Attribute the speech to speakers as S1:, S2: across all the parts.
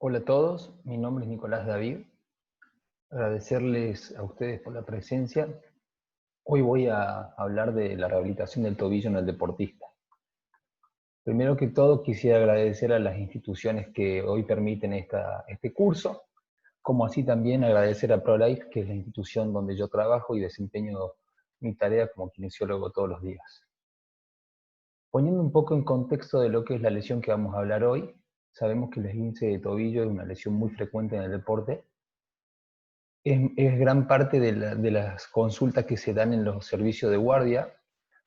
S1: Hola a todos, mi nombre es Nicolás David. Agradecerles a ustedes por la presencia. Hoy voy a hablar de la rehabilitación del tobillo en el deportista. Primero que todo, quisiera agradecer a las instituciones que hoy permiten este curso, como así también agradecer a ProLife, que es la institución donde yo trabajo y desempeño mi tarea como kinesiólogo todos los días. Poniendo un poco en contexto de lo que es la lesión que vamos a hablar hoy, sabemos que el esguince de tobillo es una lesión muy frecuente en el deporte. Es gran parte de las consultas que se dan en los servicios de guardia,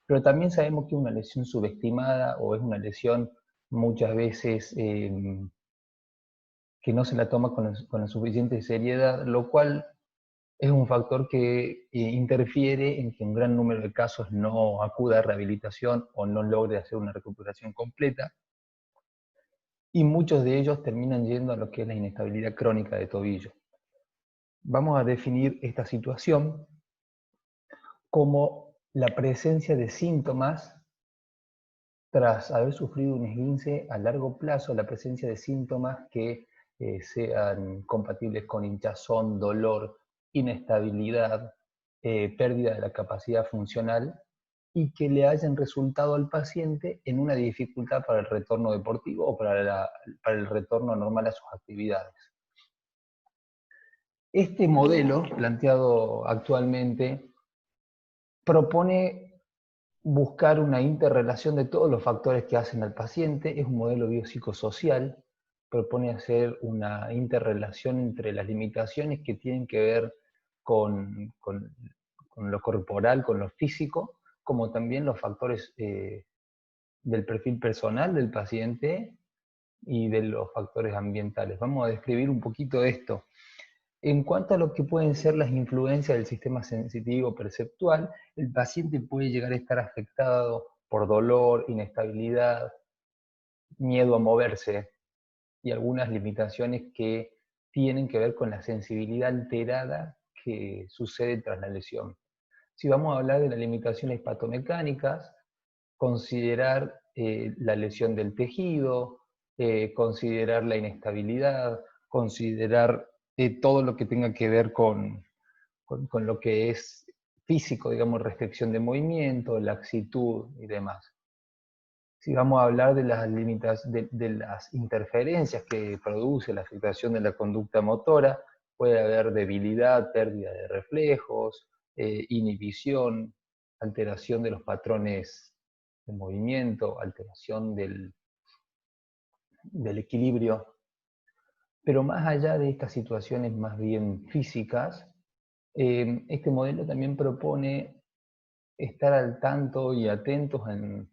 S1: pero también sabemos que es una lesión subestimada o es una lesión muchas veces que no se la toma con la suficiente seriedad, lo cual es un factor que interfiere en que un gran número de casos no acuda a rehabilitación o no logre hacer una recuperación completa, y muchos de ellos terminan yendo a lo que es la inestabilidad crónica de tobillo. Vamos a definir esta situación como la presencia de síntomas tras haber sufrido un esguince a largo plazo, la presencia de síntomas que sean compatibles con hinchazón, dolor, inestabilidad, pérdida de la capacidad funcional, y que le hayan resultado al paciente en una dificultad para el retorno deportivo o para el retorno normal a sus actividades. Este modelo planteado actualmente propone buscar una interrelación de todos los factores que hacen al paciente. Es un modelo biopsicosocial, propone hacer una interrelación entre las limitaciones que tienen que ver con lo corporal, con lo físico, como también los factores del perfil personal del paciente y de los factores ambientales. Vamos a describir un poquito esto. En cuanto a lo que pueden ser las influencias del sistema sensitivo perceptual, el paciente puede llegar a estar afectado por dolor, inestabilidad, miedo a moverse y algunas limitaciones que tienen que ver con la sensibilidad alterada que sucede tras la lesión. Si vamos a hablar de las limitaciones patomecánicas, considerar la lesión del tejido, considerar la inestabilidad, considerar todo lo que tenga que ver con lo que es físico, digamos, restricción de movimiento, laxitud y demás. Si vamos a hablar de las de las interferencias que produce la afectación de la conducta motora, puede haber debilidad, pérdida de reflejos, inhibición, alteración de los patrones de movimiento, alteración del equilibrio. Pero más allá de estas situaciones más bien físicas, este modelo también propone estar al tanto y atentos en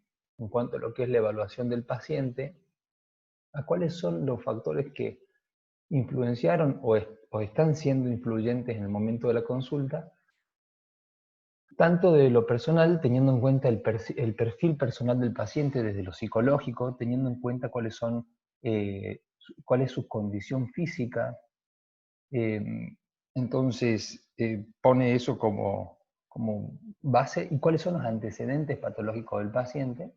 S1: cuanto a lo que es la evaluación del paciente, a cuáles son los factores que influenciaron o están siendo influyentes en el momento de la consulta, tanto de lo personal, teniendo en cuenta el perfil personal del paciente desde lo psicológico, teniendo en cuenta cuál es su condición física. Entonces, pone eso como base y cuáles son los antecedentes patológicos del paciente,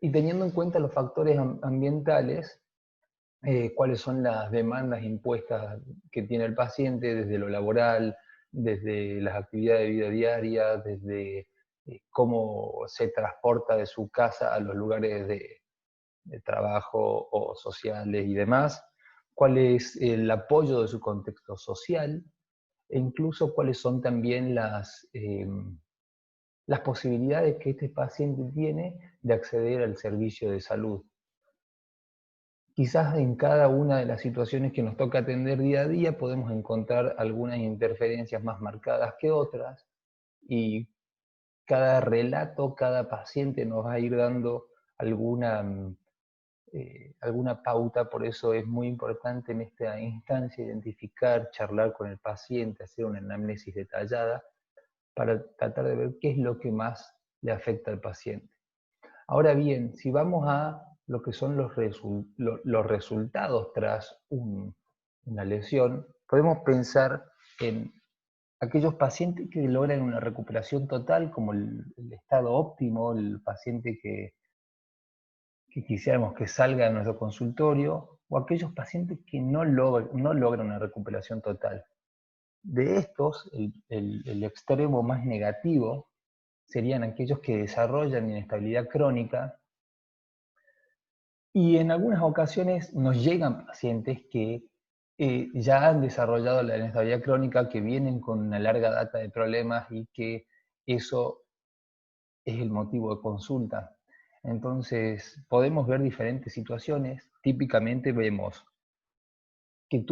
S1: y teniendo en cuenta los factores ambientales, cuáles son las demandas impuestas que tiene el paciente desde lo laboral, desde las actividades de vida diaria, desde cómo se transporta de su casa a los lugares de trabajo o sociales y demás, cuál es el apoyo de su contexto social, e incluso cuáles son también las posibilidades que este paciente tiene de acceder al servicio de salud. Quizás en cada una de las situaciones que nos toca atender día a día podemos encontrar algunas interferencias más marcadas que otras, y cada relato, cada paciente nos va a ir dando alguna pauta. Por eso es muy importante en esta instancia identificar, charlar con el paciente, hacer una anamnesis detallada para tratar de ver qué es lo que más le afecta al paciente. Ahora bien, si vamos a lo que son los resultados tras una lesión, podemos pensar en aquellos pacientes que logran una recuperación total, como el estado óptimo, el paciente que quisiéramos que salga de nuestro consultorio, o aquellos pacientes que no logran una recuperación total. De estos, el extremo más negativo serían aquellos que desarrollan inestabilidad crónica, y en algunas ocasiones nos llegan pacientes que ya han desarrollado la inestabilidad crónica, que vienen con una larga data de problemas y que eso es el motivo de consulta. Entonces, podemos ver diferentes situaciones. Típicamente vemos que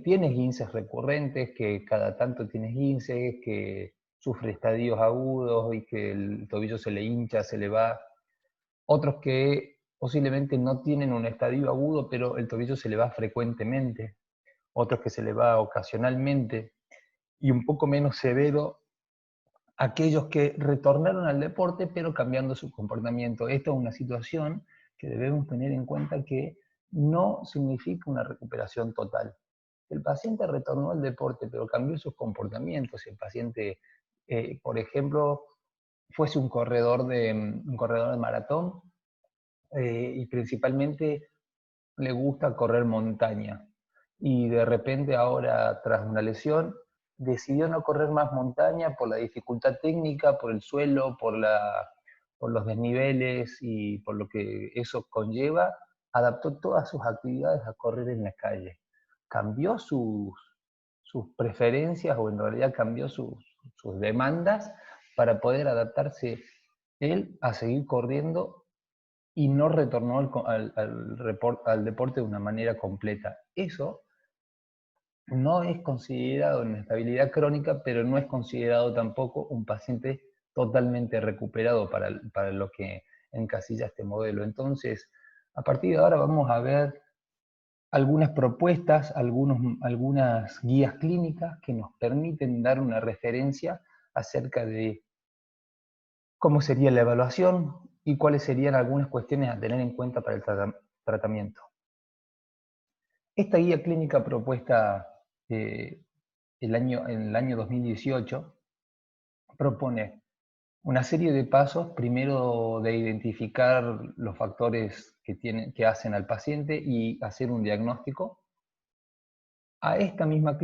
S1: tienes esguinces recurrentes, que cada tanto tienes esguinces, que sufre estadios agudos y que el tobillo se le hincha, se le va. Otros que posiblemente no tienen un estadio agudo, pero el tobillo se le va frecuentemente. Otros que se le va ocasionalmente. Y un poco menos severo, aquellos que retornaron al deporte, pero cambiando su comportamiento. Esta es una situación que debemos tener en cuenta, que no significa una recuperación total. El paciente retornó al deporte, pero cambió sus comportamientos. Si el paciente, por ejemplo, fuese un corredor de maratón, y principalmente le gusta correr montaña, y de repente ahora, tras una lesión, decidió no correr más montaña por la dificultad técnica, por el suelo, por los desniveles y por lo que eso conlleva. Adaptó todas sus actividades a correr en la calle. Cambió sus preferencias, o en realidad cambió sus demandas, para poder adaptarse él a seguir corriendo, y no retornó al deporte de una manera completa. Eso no es considerado inestabilidad crónica, pero no es considerado tampoco un paciente totalmente recuperado para lo que encasilla este modelo. Entonces, a partir de ahora vamos a ver algunas propuestas, algunas guías clínicas que nos permiten dar una referencia acerca de cómo sería la evaluación y cuáles serían algunas cuestiones a tener en cuenta para el tratamiento. Esta guía clínica propuesta en el año 2018 propone una serie de pasos, primero de identificar los factores que hacen al paciente y hacer un diagnóstico. A esta misma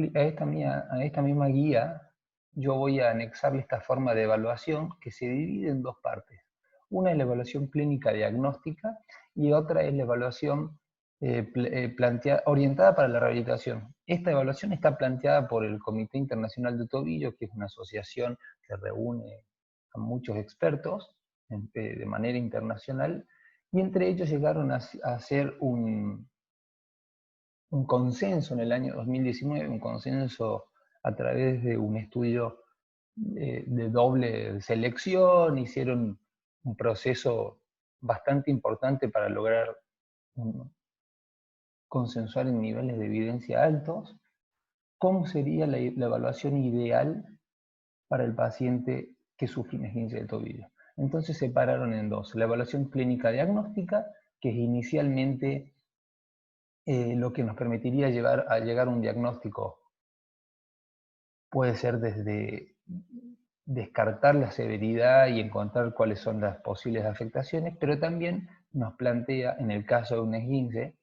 S1: guía yo voy a anexarle esta forma de evaluación, que se divide en dos partes. Una es la evaluación clínica diagnóstica y otra es la evaluación orientada para la rehabilitación. Esta evaluación está planteada por el Comité Internacional de Tobillo, que es una asociación que reúne a muchos expertos de manera internacional, y entre ellos llegaron a hacer un consenso en el año 2019, un consenso a través de un estudio de doble selección. Hicieron un proceso bastante importante para lograr consensuar en niveles de evidencia altos cómo sería la evaluación ideal para el paciente que sufre un esguince del tobillo. Entonces se separaron en dos: la evaluación clínica diagnóstica, que es inicialmente lo que nos permitiría llegar a un diagnóstico. Puede ser desde descartar la severidad y encontrar cuáles son las posibles afectaciones, pero también nos plantea, en el caso de un esguince,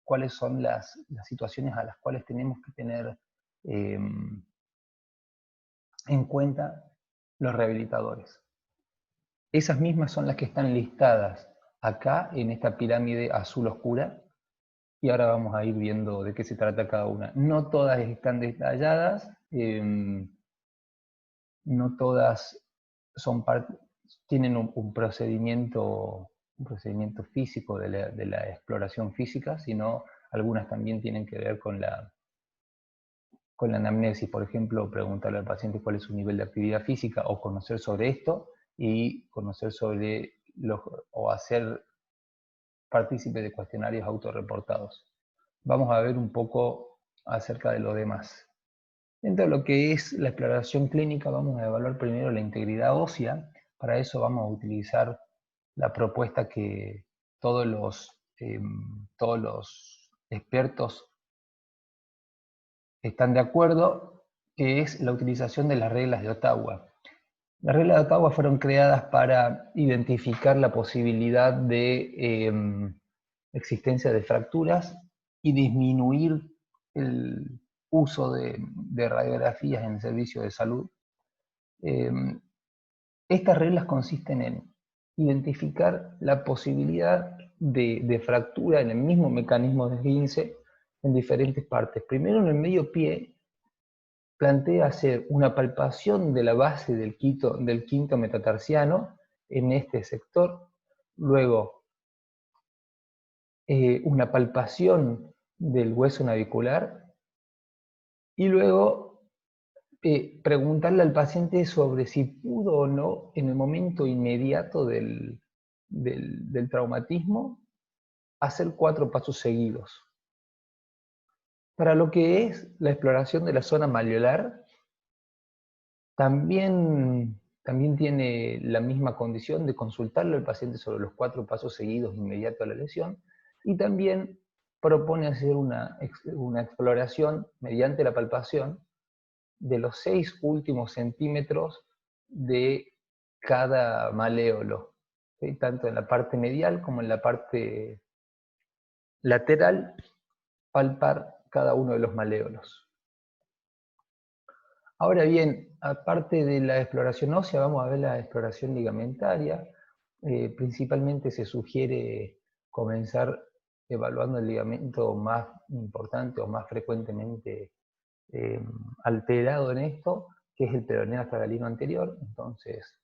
S1: cuáles son las situaciones a las cuales tenemos que tener en cuenta los rehabilitadores. Esas mismas son las que están listadas acá en esta pirámide azul oscura, y ahora vamos a ir viendo de qué se trata cada una. No todas están detalladas, no todas tienen un procedimiento físico de la exploración física, sino algunas también tienen que ver con la anamnesis. Por ejemplo, preguntarle al paciente cuál es su nivel de actividad física, o conocer sobre esto, y conocer sobre o hacer partícipe de cuestionarios autorreportados. Vamos a ver un poco acerca de lo demás. Dentro de lo que es la exploración clínica, vamos a evaluar primero la integridad ósea. Para eso vamos a utilizar la propuesta que todos los expertos están de acuerdo, que es la utilización de las reglas de Ottawa. Las reglas de Ottawa fueron creadas para identificar la posibilidad de existencia de fracturas y disminuir el uso de radiografías en el servicio de salud. Estas reglas consisten en identificar la posibilidad de fractura en el mismo mecanismo de esguince en diferentes partes. Primero, en el medio pie, plantea hacer una palpación de la base del quinto metatarsiano en este sector, luego una palpación del hueso navicular y luego preguntarle al paciente sobre si pudo o no en el momento inmediato del traumatismo hacer 4 pasos seguidos. Para lo que es la exploración de la zona malleolar, también tiene la misma condición de consultarle al paciente sobre los 4 pasos seguidos inmediatos a la lesión, y también propone hacer una exploración mediante la palpación de los 6 últimos centímetros de cada maléolo, ¿sí? Tanto en la parte medial como en la parte lateral, palpar cada uno de los maléolos. Ahora bien, aparte de la exploración ósea, vamos a ver la exploración ligamentaria. Principalmente se sugiere comenzar evaluando el ligamento más importante o más frecuentemente alterado en esto, que es el peroneo astragalino anterior. Entonces,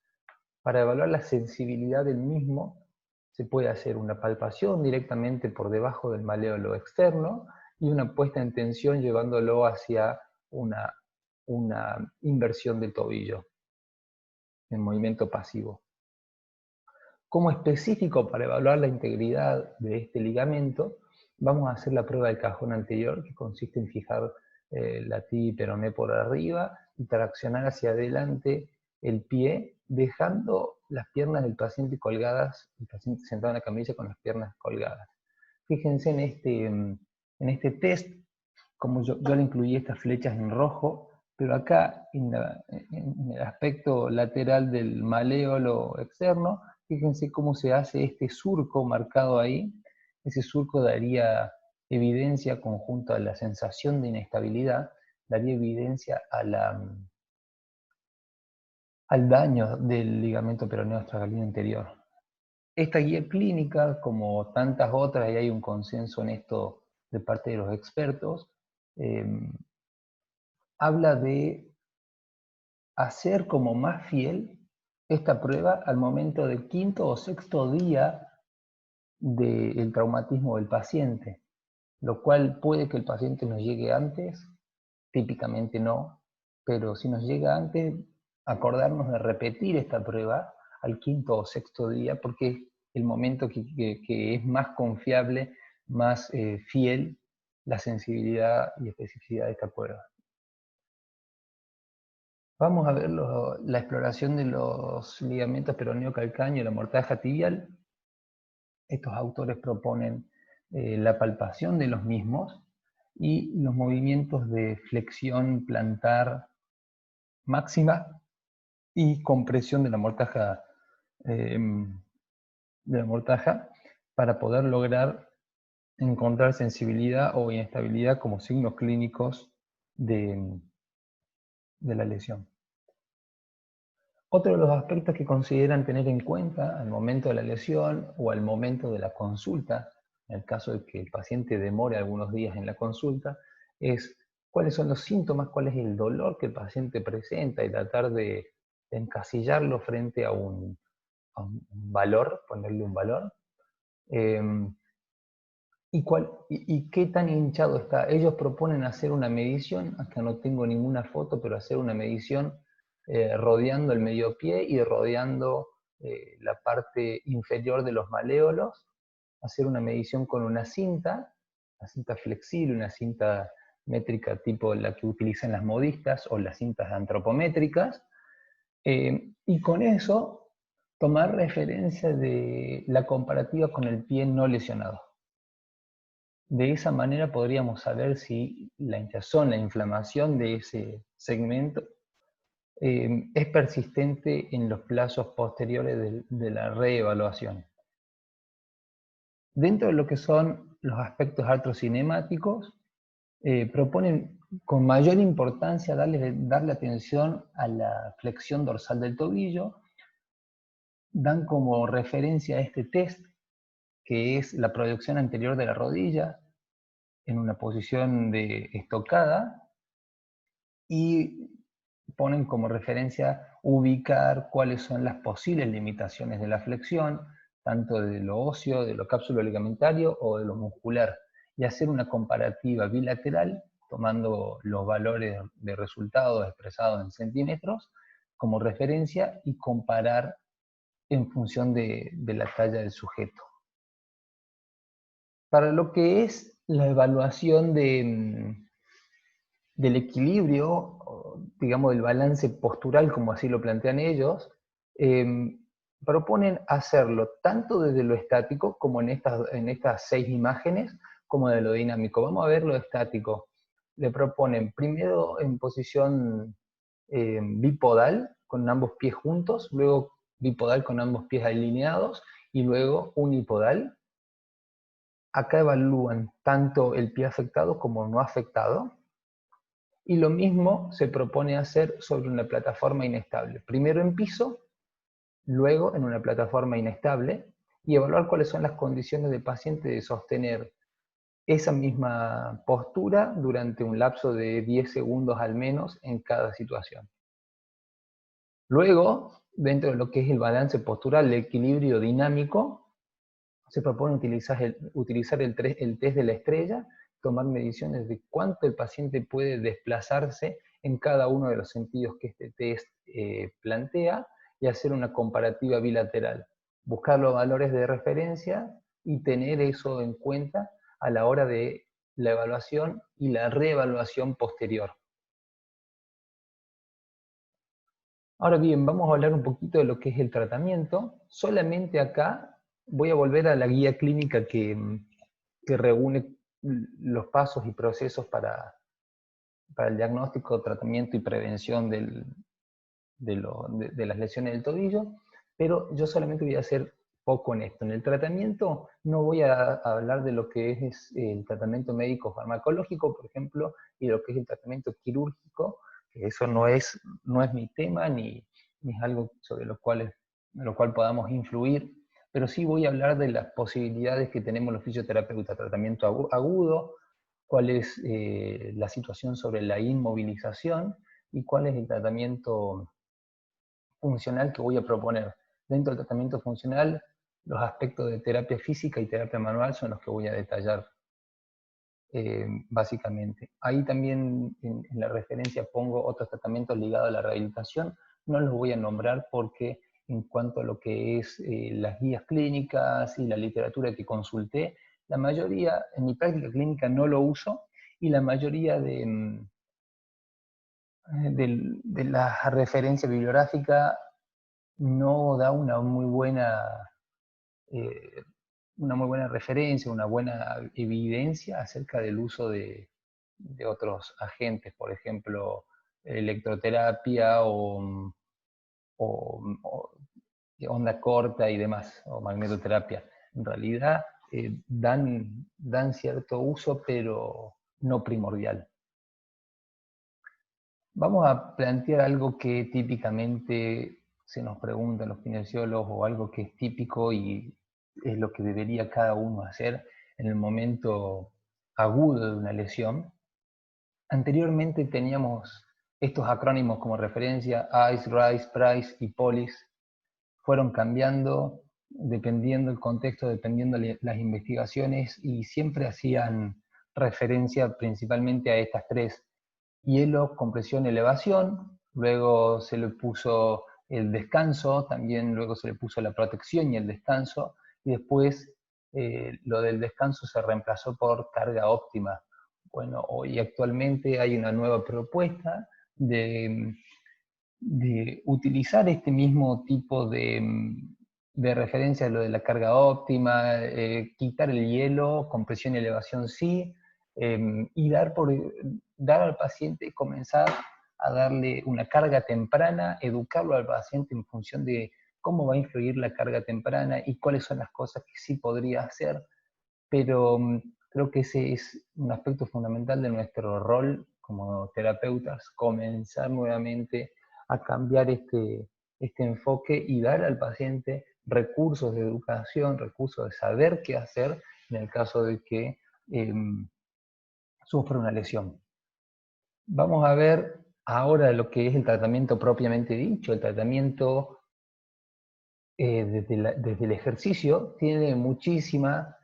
S1: para evaluar la sensibilidad del mismo, se puede hacer una palpación directamente por debajo del maléolo externo y una puesta en tensión llevándolo hacia una inversión del tobillo en movimiento pasivo. Como específico para evaluar la integridad de este ligamento, vamos a hacer la prueba del cajón anterior, que consiste en fijar la tibia y peroné por arriba y traccionar hacia adelante el pie, dejando las piernas del paciente colgadas, el paciente sentado en la camilla con las piernas colgadas. Fíjense en este test, como yo le incluí estas flechas en rojo, pero acá en el aspecto lateral del maléolo externo, fíjense cómo se hace este surco marcado ahí. Ese surco daría evidencia, conjunto a la sensación de inestabilidad, daría evidencia al daño del ligamento peroneo astragalino anterior. Esta guía clínica, como tantas otras, y hay un consenso en esto de parte de los expertos, habla de hacer como más fiel esta prueba al momento del 5º o 6º día del traumatismo del paciente, lo cual puede que el paciente nos llegue antes, típicamente no, pero si nos llega antes, acordarnos de repetir esta prueba al 5º o 6º día, porque es el momento que es más confiable, más fiel la sensibilidad y especificidad de esta prueba. Vamos a ver la exploración de los ligamentos peroneo calcáneo y la mortaja tibial. Estos autores proponen la palpación de los mismos y los movimientos de flexión plantar máxima y compresión de la mortaja para poder lograr encontrar sensibilidad o inestabilidad como signos clínicos de la lesión. Otro de los aspectos que consideran tener en cuenta al momento de la lesión o al momento de la consulta, en el caso de que el paciente demore algunos días en la consulta, es cuáles son los síntomas, cuál es el dolor que el paciente presenta y tratar de encasillarlo frente a un valor, ponerle un valor. ¿Y qué tan hinchado está? Ellos proponen hacer una medición, acá no tengo ninguna foto, pero hacer una medición rodeando el medio pie y rodeando la parte inferior de los maléolos, hacer una medición con una cinta flexible, una cinta métrica tipo la que utilizan las modistas o las cintas antropométricas, y con eso tomar referencia de la comparativa con el pie no lesionado. De esa manera podríamos saber si la hinchazón, la inflamación de ese segmento es persistente en los plazos posteriores de la reevaluación. Dentro de lo que son los aspectos artrocinemáticos, proponen con mayor importancia darle atención a la flexión dorsal del tobillo, dan como referencia a este test, que es la proyección anterior de la rodilla en una posición de estocada, y ponen como referencia ubicar cuáles son las posibles limitaciones de la flexión, tanto de lo óseo, de lo cápsulo ligamentario o de lo muscular, y hacer una comparativa bilateral tomando los valores de resultados expresados en centímetros como referencia y comparar en función de la talla del sujeto. Para lo que es la evaluación del equilibrio, digamos, del balance postural, como así lo plantean ellos, proponen hacerlo tanto desde lo estático, como en estas 6 imágenes, como de lo dinámico. Vamos a ver lo estático. Le proponen primero en posición bipodal, con ambos pies juntos, luego bipodal con ambos pies alineados, y luego unipodal. Acá evalúan tanto el pie afectado como no afectado, y lo mismo se propone hacer sobre una plataforma inestable. Primero en piso, luego en una plataforma inestable, y evaluar cuáles son las condiciones del paciente de sostener esa misma postura durante un lapso de 10 segundos al menos en cada situación. Luego, dentro de lo que es el balance postural, el equilibrio dinámico, se propone utilizar el test de la estrella, tomar mediciones de cuánto el paciente puede desplazarse en cada uno de los sentidos que este test plantea, y hacer una comparativa bilateral. Buscar los valores de referencia y tener eso en cuenta a la hora de la evaluación y la reevaluación posterior. Ahora bien, vamos a hablar un poquito de lo que es el tratamiento. Solamente acá voy a volver a la guía clínica que reúne los pasos y procesos para el diagnóstico, tratamiento y prevención de las lesiones del tobillo, pero yo solamente voy a hacer poco en esto. En el tratamiento no voy a hablar de lo que es el tratamiento médico farmacológico, por ejemplo, y lo que es el tratamiento quirúrgico, que eso no es mi tema, ni es algo sobre lo cual podamos influir, pero sí voy a hablar de las posibilidades que tenemos los fisioterapeutas: tratamiento agudo, cuál es la situación sobre la inmovilización y cuál es el tratamiento funcional que voy a proponer. Dentro del tratamiento funcional, los aspectos de terapia física y terapia manual son los que voy a detallar básicamente. Ahí también en la referencia pongo otros tratamientos ligados a la rehabilitación. No los voy a nombrar porque en cuanto a lo que es las guías clínicas y la literatura que consulté, la mayoría, en mi práctica clínica no lo uso, y la mayoría de la referencia bibliográfica no da eh, una muy buena referencia, una buena evidencia acerca del uso de otros agentes, por ejemplo, electroterapia o onda corta y demás, o magnetoterapia. En realidad dan cierto uso, pero no primordial. Vamos a plantear algo que típicamente se nos preguntan los kinesiólogos, o algo que es típico y es lo que debería cada uno hacer en el momento agudo de una lesión. Anteriormente teníamos estos acrónimos como referencia: ICE, RICE, PRICE y POLICE. Fueron cambiando dependiendo el contexto, dependiendo las investigaciones, y siempre hacían referencia principalmente a estas tres: hielo, compresión, elevación. Luego se le puso el descanso, también luego se le puso la protección y el descanso, y después lo del descanso se reemplazó por carga óptima. Bueno, hoy actualmente hay una nueva propuesta de utilizar este mismo tipo de referencia a lo de la carga óptima, quitar el hielo, compresión y elevación sí, y dar al paciente, comenzar a darle una carga temprana, educarlo al paciente en función de cómo va a influir la carga temprana y cuáles son las cosas que sí podría hacer pero creo que ese es un aspecto fundamental de nuestro rol como terapeutas, comenzar nuevamente a cambiar este enfoque y dar al paciente recursos de educación, recursos de saber qué hacer en el caso de que sufra una lesión. Vamos a ver ahora lo que es el tratamiento propiamente dicho. El tratamiento desde el ejercicio tiene muchísima,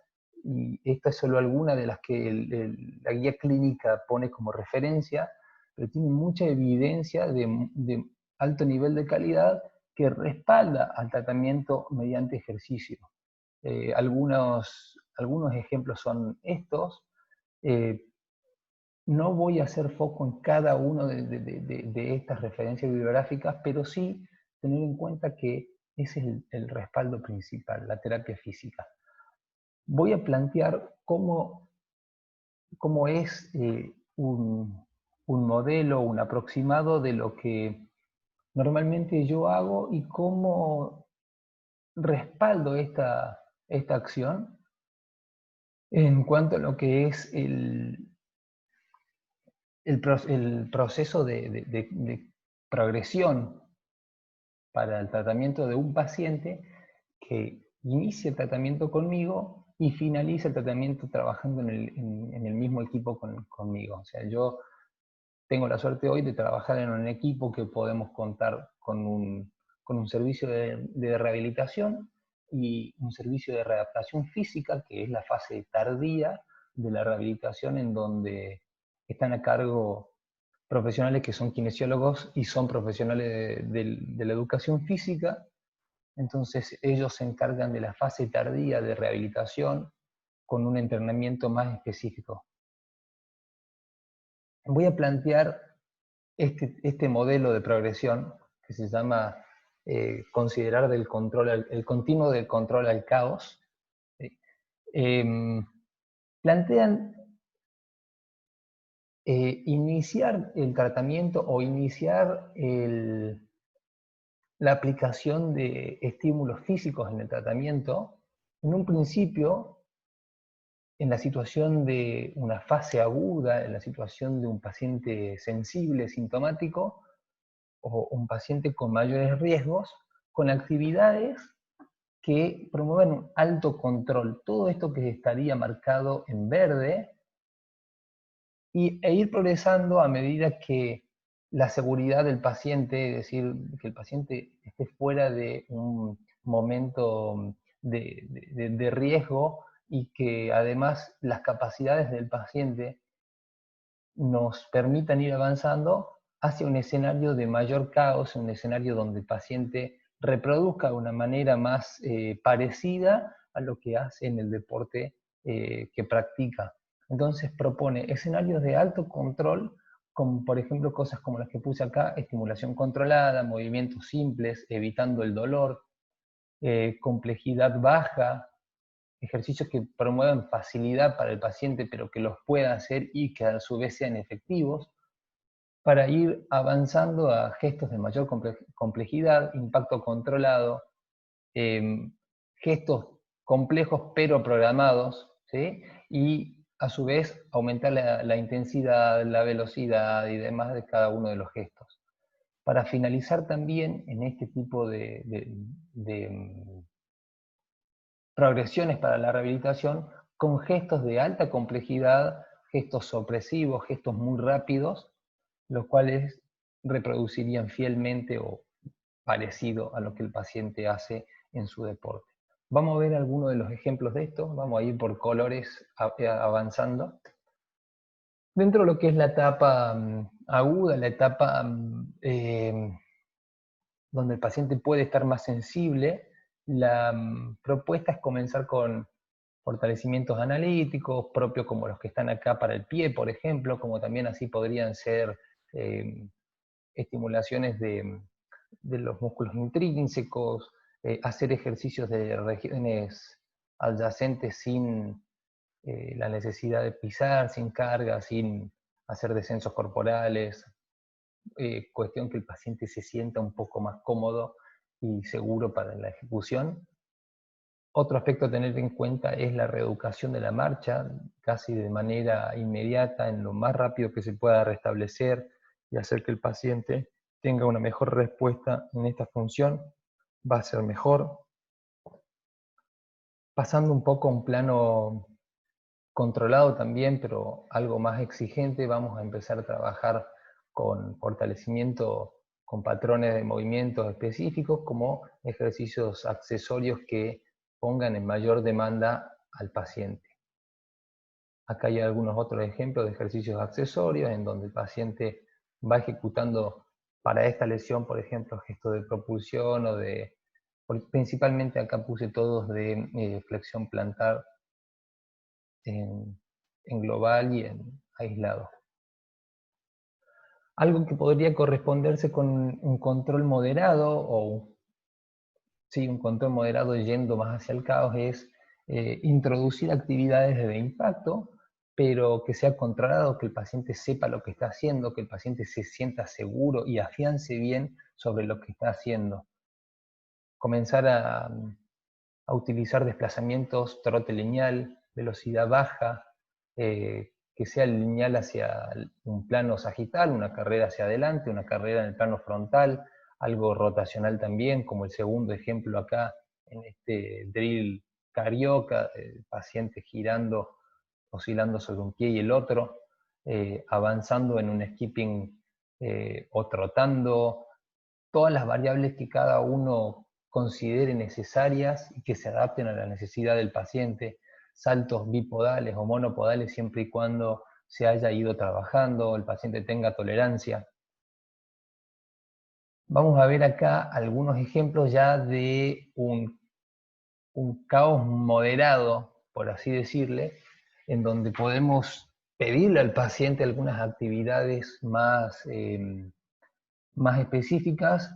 S1: y esta es solo alguna de las que la guía clínica pone como referencia, pero tiene mucha evidencia de alto nivel de calidad que respalda al tratamiento mediante ejercicio. Algunos ejemplos son estos. Eh, no voy a hacer foco en cada una de estas referencias bibliográficas, pero sí tener en cuenta que ese es el respaldo principal, la terapia física. Voy a plantear cómo es un modelo, un aproximado de lo que normalmente yo hago y cómo respaldo esta acción en cuanto a lo que es el proceso de progresión para el tratamiento de un paciente que inicia el tratamiento conmigo y finaliza el tratamiento trabajando en el mismo equipo conmigo. O sea, yo tengo la suerte hoy de trabajar en un equipo que podemos contar con un servicio de rehabilitación y un servicio de readaptación física, que es la fase tardía de la rehabilitación, en donde están a cargo profesionales que son kinesiólogos y son profesionales de la educación física. Entonces ellos se encargan de la fase tardía de rehabilitación con un entrenamiento más específico. Voy a plantear este modelo de progresión que se llama considerar el continuo del control al caos. ¿Sí? Plantean iniciar el tratamiento o iniciar la aplicación de estímulos físicos en el tratamiento, en un principio, en la situación de una fase aguda, en la situación de un paciente sensible, sintomático, o un paciente con mayores riesgos, con actividades que promueven un alto control. Todo esto que estaría marcado en verde, e ir progresando a medida que la seguridad del paciente, es decir, que el paciente esté fuera de un momento de riesgo y que además las capacidades del paciente nos permitan ir avanzando hacia un escenario de mayor caos, un escenario donde el paciente reproduzca de una manera más parecida a lo que hace en el deporte que practica. Entonces propone escenarios de alto control, como por ejemplo cosas como las que puse acá: estimulación controlada, movimientos simples, evitando el dolor, complejidad baja, ejercicios que promuevan facilidad para el paciente, pero que los pueda hacer y que a su vez sean efectivos, para ir avanzando a gestos de mayor complejidad, impacto controlado, gestos complejos pero programados, ¿sí? Y a su vez aumentar la intensidad, la velocidad y demás de cada uno de los gestos. Para finalizar también en este tipo de progresiones para la rehabilitación con gestos de alta complejidad, gestos sorpresivos, gestos muy rápidos, los cuales reproducirían fielmente o parecido a lo que el paciente hace en su deporte. Vamos a ver algunos de los ejemplos de esto, vamos a ir por colores avanzando. Dentro de lo que es la etapa aguda, la etapa donde el paciente puede estar más sensible, la propuesta es comenzar con fortalecimientos analíticos, propios como los que están acá para el pie, por ejemplo, como también así podrían ser estimulaciones de los músculos intrínsecos, hacer ejercicios de regiones adyacentes sin la necesidad de pisar, sin carga, sin hacer descensos corporales, cuestión que el paciente se sienta un poco más cómodo y seguro para la ejecución. Otro aspecto a tener en cuenta es la reeducación de la marcha, casi de manera inmediata, en lo más rápido que se pueda restablecer y hacer que el paciente tenga una mejor respuesta en esta función, va a ser mejor. Pasando un poco a un plano controlado también, pero algo más exigente, vamos a empezar a trabajar con fortalecimiento, con patrones de movimientos específicos, como ejercicios accesorios que pongan en mayor demanda al paciente. Acá hay algunos otros ejemplos de ejercicios accesorios en donde el paciente va ejecutando para esta lesión, por ejemplo, gestos de propulsión o de... Principalmente acá puse todos de flexión plantar en global y en aislado. Algo que podría corresponderse con un control moderado o sí, un control moderado yendo más hacia el caos es introducir actividades de impacto, pero que sea controlado, que el paciente sepa lo que está haciendo, que el paciente se sienta seguro y afiance bien sobre lo que está haciendo. Comenzar a utilizar desplazamientos, trote lineal, velocidad baja, que sea lineal hacia un plano sagital, una carrera hacia adelante, una carrera en el plano frontal, algo rotacional también, como el segundo ejemplo acá en este drill carioca, el paciente girando, oscilando sobre un pie y el otro, avanzando en un skipping o trotando, todas las variables que cada uno considere necesarias y que se adapten a la necesidad del paciente, saltos bipodales o monopodales siempre y cuando se haya ido trabajando, el paciente tenga tolerancia. Vamos a ver acá algunos ejemplos ya de un caos moderado, por así decirle, en donde podemos pedirle al paciente algunas actividades más específicas.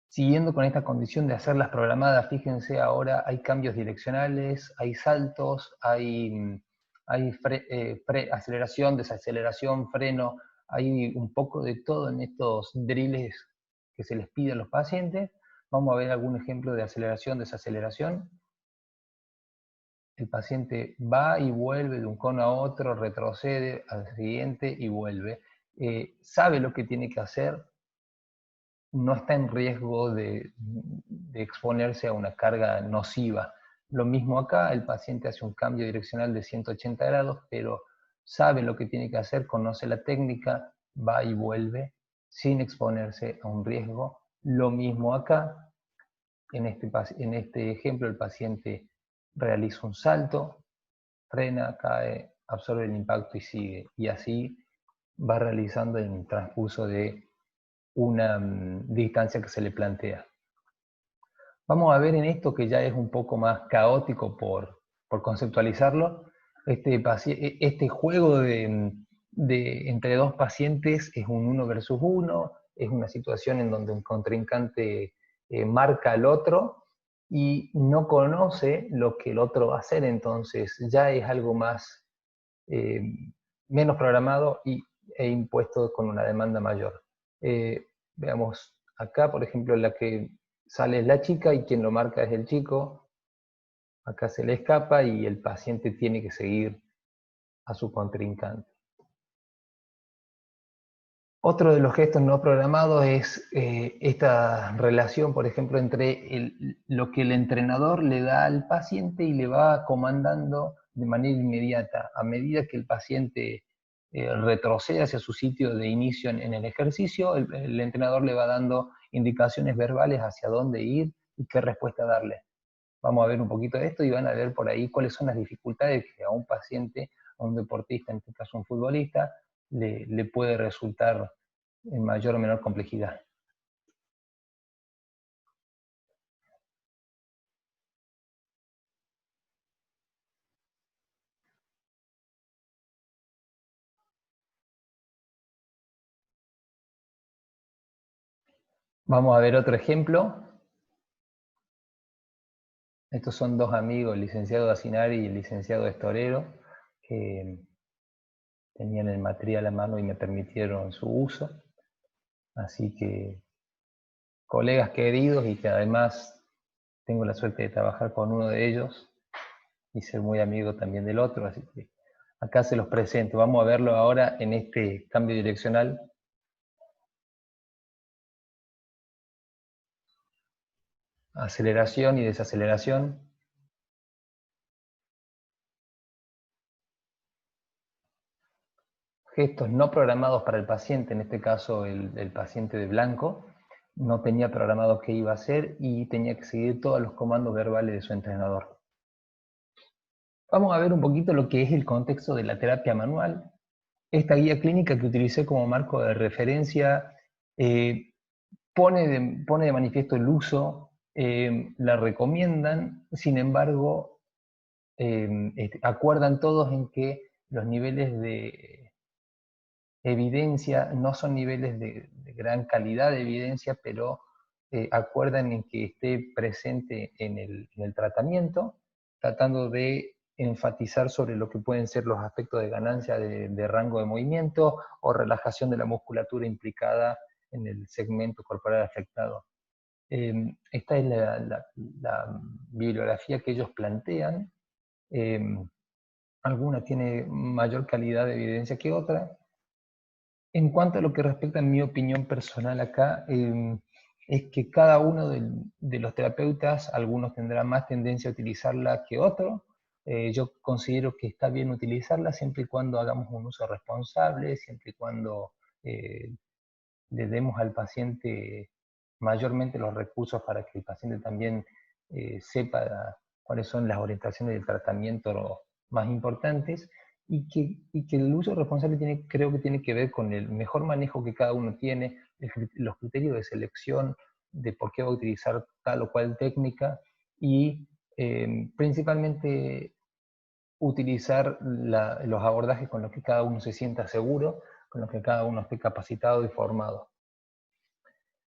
S1: Siguiendo con esta condición de hacerlas programadas, fíjense ahora hay cambios direccionales, hay saltos, hay aceleración, desaceleración, freno, hay un poco de todo en estos drills que se les pide a los pacientes. Vamos a ver algún ejemplo de aceleración, desaceleración. El paciente va y vuelve de un cono a otro, retrocede al siguiente y vuelve. Sabe lo que tiene que hacer, no está en riesgo de exponerse a una carga nociva. Lo mismo acá, el paciente hace un cambio direccional de 180 grados, pero sabe lo que tiene que hacer, conoce la técnica, va y vuelve sin exponerse a un riesgo. Lo mismo acá, en este ejemplo el paciente realiza un salto, frena, cae, absorbe el impacto y sigue. Y así va realizando en el transcurso de una distancia que se le plantea. Vamos a ver en esto que ya es un poco más caótico por conceptualizarlo, este juego entre dos pacientes es un 1 versus 1, es una situación en donde un contrincante marca al otro y no conoce lo que el otro va a hacer, entonces ya es algo más, eh, menos programado e impuesto con una demanda mayor. Veamos acá, por ejemplo, la que sale es la chica y quien lo marca es el chico. Acá se le escapa y el paciente tiene que seguir a su contrincante. Otro de los gestos no programados es esta relación, por ejemplo, entre lo que el entrenador le da al paciente y le va comandando de manera inmediata. A medida que el paciente retrocede hacia su sitio de inicio en el ejercicio, el entrenador le va dando indicaciones verbales hacia dónde ir y qué respuesta darle. Vamos a ver un poquito de esto y van a ver por ahí cuáles son las dificultades que a un paciente, a un deportista, en este caso un futbolista, le puede resultar en mayor o menor complejidad. Vamos a ver otro ejemplo. Estos son dos amigos, el licenciado Acinari y el licenciado Estorero, que tenían el material a mano y me permitieron su uso. Así que, colegas queridos y que además tengo la suerte de trabajar con uno de ellos y ser muy amigo también del otro, así que acá se los presento. Vamos a verlo ahora en este cambio direccional. Aceleración y desaceleración. Gestos no programados para el paciente, en este caso el paciente de blanco, no tenía programado qué iba a hacer y tenía que seguir todos los comandos verbales de su entrenador. Vamos a ver un poquito lo que es el contexto de la terapia manual. Esta guía clínica que utilicé como marco de referencia pone de manifiesto el uso, la recomiendan, sin embargo, acuerdan todos en que los niveles de evidencia no son niveles de gran calidad de evidencia, pero acuerdan en que esté presente en el tratamiento, tratando de enfatizar sobre lo que pueden ser los aspectos de ganancia de rango de movimiento o relajación de la musculatura implicada en el segmento corporal afectado. Esta es la bibliografía que ellos plantean. Alguna tiene mayor calidad de evidencia que otra. En cuanto a lo que respecta a mi opinión personal acá, es que cada uno de los terapeutas, algunos tendrán más tendencia a utilizarla que otros. Yo considero que está bien utilizarla siempre y cuando hagamos un uso responsable, siempre y cuando eh, le demos al paciente mayormente los recursos para que el paciente también sepa cuáles son las orientaciones del tratamiento más importantes y que el uso responsable creo que tiene que ver con el mejor manejo que cada uno tiene, los criterios de selección de por qué va a utilizar tal o cual técnica y principalmente utilizar los abordajes con los que cada uno se sienta seguro, con los que cada uno esté capacitado y formado.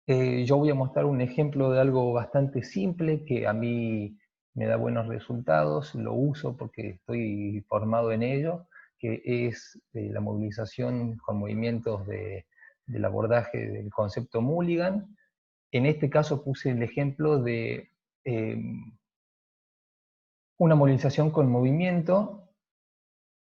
S1: Yo voy a mostrar un ejemplo de algo bastante simple que a mí me da buenos resultados, lo uso porque estoy formado en ello, que es la movilización con movimientos del abordaje del concepto Mulligan. En este caso puse el ejemplo de una movilización con movimiento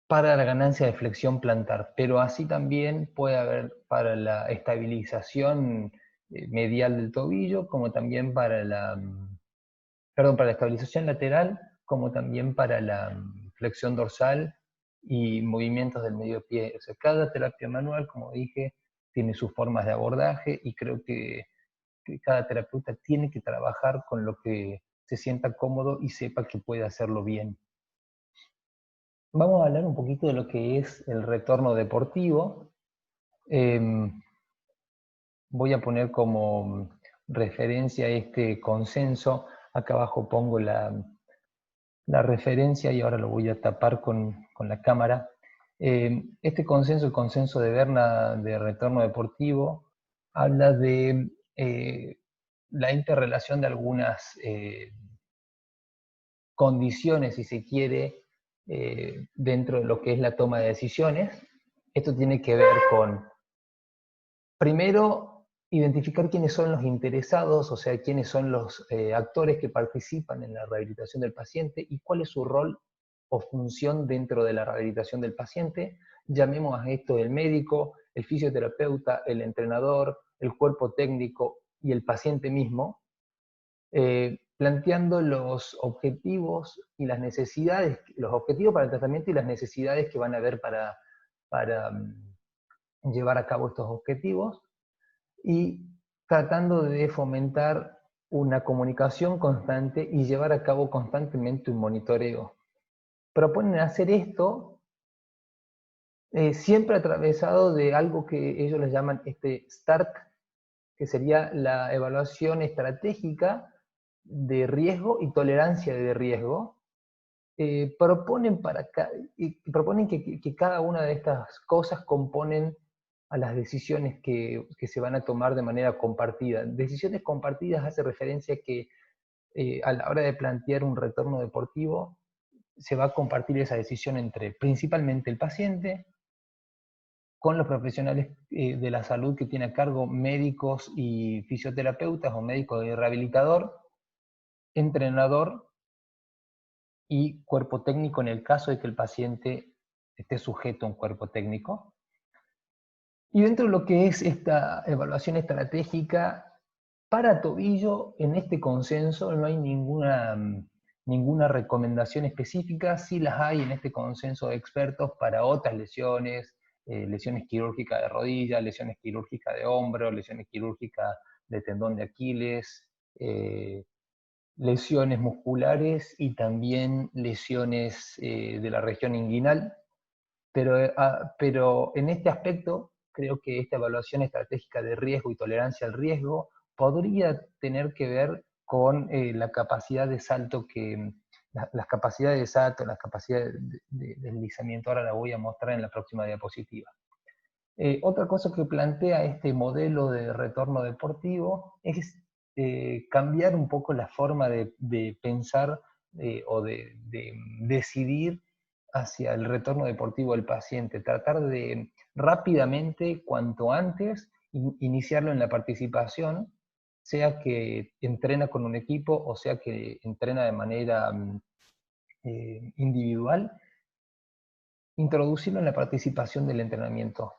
S1: para la ganancia de flexión plantar, pero así también puede haber para la estabilización medial del tobillo, como también para para la estabilización lateral, como también para la flexión dorsal y movimientos del medio pie. O sea, cada terapia manual, como dije, tiene sus formas de abordaje y creo que cada terapeuta tiene que trabajar con lo que se sienta cómodo y sepa que puede hacerlo bien. Vamos a hablar un poquito de lo que es el retorno deportivo. Voy a poner como referencia este consenso. Acá abajo pongo la referencia y ahora lo voy a tapar con la cámara. Este consenso, el consenso de Berna de retorno deportivo, habla de la interrelación de algunas condiciones, si se quiere, dentro de lo que es la toma de decisiones. Esto tiene que ver con, primero, identificar quiénes son los interesados, o sea, quiénes son los actores que participan en la rehabilitación del paciente y cuál es su rol o función dentro de la rehabilitación del paciente. Llamemos a esto el médico, el fisioterapeuta, el entrenador, el cuerpo técnico y el paciente mismo, planteando los objetivos y las necesidades, los objetivos para el tratamiento y las necesidades que van a haber para llevar a cabo estos objetivos, y tratando de fomentar una comunicación constante y llevar a cabo constantemente un monitoreo. Proponen hacer esto siempre atravesado de algo que ellos les llaman START, que sería la evaluación estratégica de riesgo y tolerancia de riesgo. Proponen que cada una de estas cosas componen a las decisiones que se van a tomar de manera compartida. Decisiones compartidas hace referencia a que a la hora de plantear un retorno deportivo se va a compartir esa decisión entre principalmente el paciente, con los profesionales de la salud que tiene a cargo, médicos y fisioterapeutas o médicos de rehabilitador, entrenador y cuerpo técnico en el caso de que el paciente esté sujeto a un cuerpo técnico. Y dentro de lo que es esta evaluación estratégica, para tobillo, en este consenso no hay ninguna recomendación específica, sí las hay en este consenso de expertos para otras lesiones, lesiones quirúrgicas de rodilla, lesiones quirúrgicas de hombro, lesiones quirúrgicas de tendón de Aquiles, lesiones musculares y también lesiones de la región inguinal. Pero en este aspecto, creo que esta evaluación estratégica de riesgo y tolerancia al riesgo podría tener que ver con la capacidad de salto las capacidades de salto, las capacidades de deslizamiento, ahora la voy a mostrar en la próxima diapositiva. Otra cosa que plantea este modelo de retorno deportivo es cambiar un poco la forma de pensar o de decidir hacia el retorno deportivo del paciente, tratar de rápidamente, cuanto antes, iniciarlo en la participación, sea que entrena con un equipo o sea que entrena de manera individual, introducirlo en la participación del entrenamiento.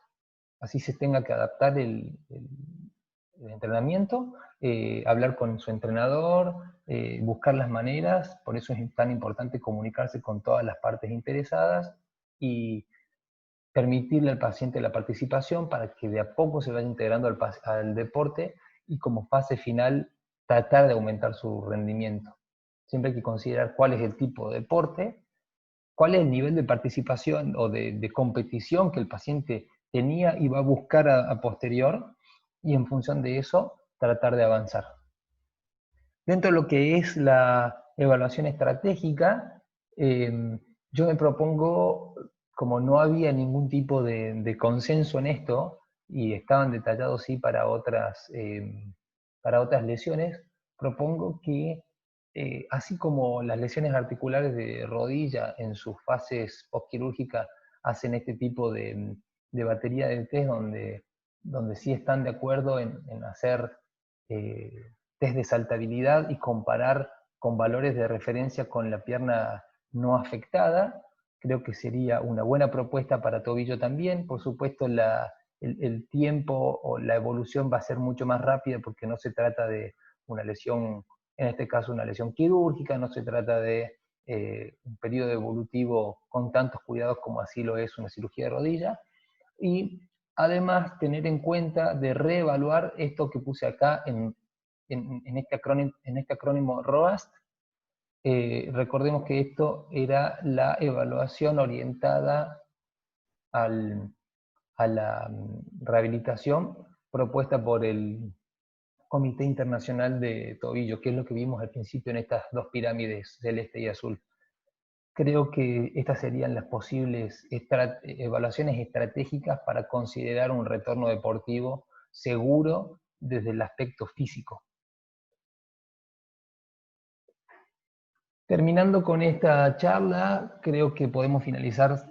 S1: Así se tenga que adaptar el entrenamiento, hablar con su entrenador, buscar las maneras, por eso es tan importante comunicarse con todas las partes interesadas y permitirle al paciente la participación para que de a poco se vaya integrando al deporte y como fase final tratar de aumentar su rendimiento. Siempre hay que considerar cuál es el tipo de deporte, cuál es el nivel de participación o de competición que el paciente tenía y va a buscar a posterior, y en función de eso tratar de avanzar. Dentro de lo que es la evaluación estratégica, yo me propongo, como no había ningún tipo de consenso en esto, y estaban detallados sí para otras lesiones, propongo que así como las lesiones articulares de rodilla en sus fases postquirúrgicas hacen este tipo de batería de test donde sí están de acuerdo en hacer test de saltabilidad y comparar con valores de referencia con la pierna no afectada, creo que sería una buena propuesta para tobillo también. Por supuesto, el tiempo o la evolución va a ser mucho más rápida porque no se trata de una lesión, en este caso una lesión quirúrgica, no se trata de un periodo evolutivo con tantos cuidados como así lo es una cirugía de rodilla. Y además tener en cuenta de reevaluar esto que puse acá en este acrónimo ROAST. Recordemos que esto era la evaluación orientada a la rehabilitación propuesta por el Comité Internacional de Tobillo, que es lo que vimos al principio en estas dos pirámides celeste y azul. Creo que estas serían las posibles evaluaciones estratégicas para considerar un retorno deportivo seguro desde el aspecto físico. Terminando con esta charla, creo que podemos finalizar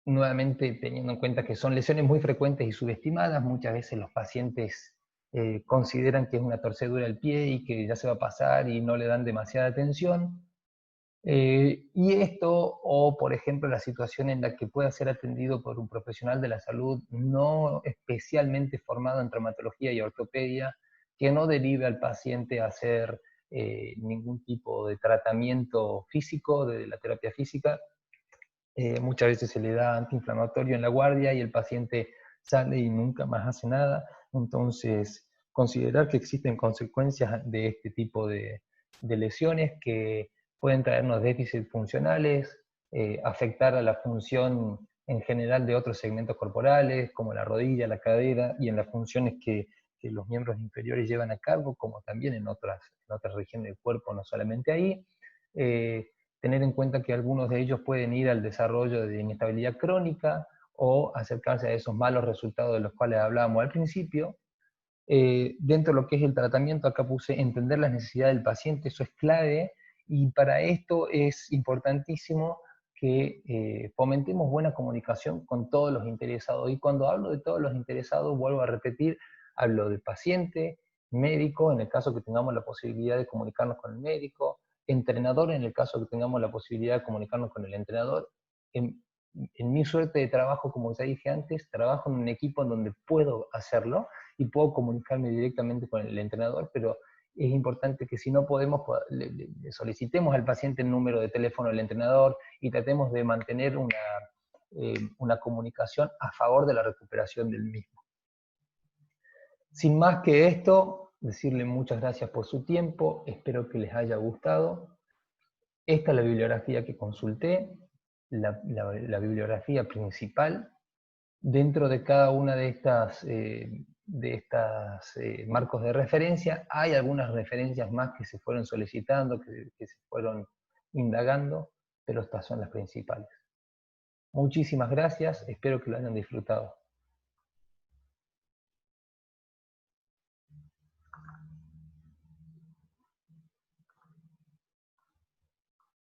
S1: nuevamente teniendo en cuenta que son lesiones muy frecuentes y subestimadas. Muchas veces los pacientes consideran que es una torcedura del pie y que ya se va a pasar y no le dan demasiada atención. Y esto, o por ejemplo la situación en la que pueda ser atendido por un profesional de la salud no especialmente formado en traumatología y ortopedia, que no derive al paciente a hacer ningún tipo de tratamiento físico, de la terapia física. Muchas veces se le da antiinflamatorio en la guardia y el paciente sale y nunca más hace nada. Entonces, considerar que existen consecuencias de este tipo de lesiones que pueden traernos déficits funcionales, afectar a la función en general de otros segmentos corporales, como la rodilla, la cadera, y en las funciones que los miembros inferiores llevan a cargo, como también en otras regiones del cuerpo, no solamente ahí. Tener en cuenta que algunos de ellos pueden ir al desarrollo de inestabilidad crónica o acercarse a esos malos resultados de los cuales hablábamos al principio. Dentro de lo que es el tratamiento, acá puse entender las necesidades del paciente, eso es clave, y para esto es importantísimo que fomentemos buena comunicación con todos los interesados. Y cuando hablo de todos los interesados, vuelvo a repetir, hablo del paciente, médico en el caso que tengamos la posibilidad de comunicarnos con el médico, entrenador en el caso que tengamos la posibilidad de comunicarnos con el entrenador. En mi suerte de trabajo, como ya dije antes, trabajo en un equipo en donde puedo hacerlo y puedo comunicarme directamente con el entrenador, pero es importante que si no podemos, le solicitemos al paciente el número de teléfono del entrenador y tratemos de mantener una comunicación a favor de la recuperación del mismo. Sin más que esto, decirle muchas gracias por su tiempo, espero que les haya gustado. Esta es la bibliografía que consulté, la bibliografía principal. Dentro de cada una de estas marcos de referencia, hay algunas referencias más que se fueron solicitando, que se fueron indagando, pero estas son las principales. Muchísimas gracias, espero que lo hayan disfrutado.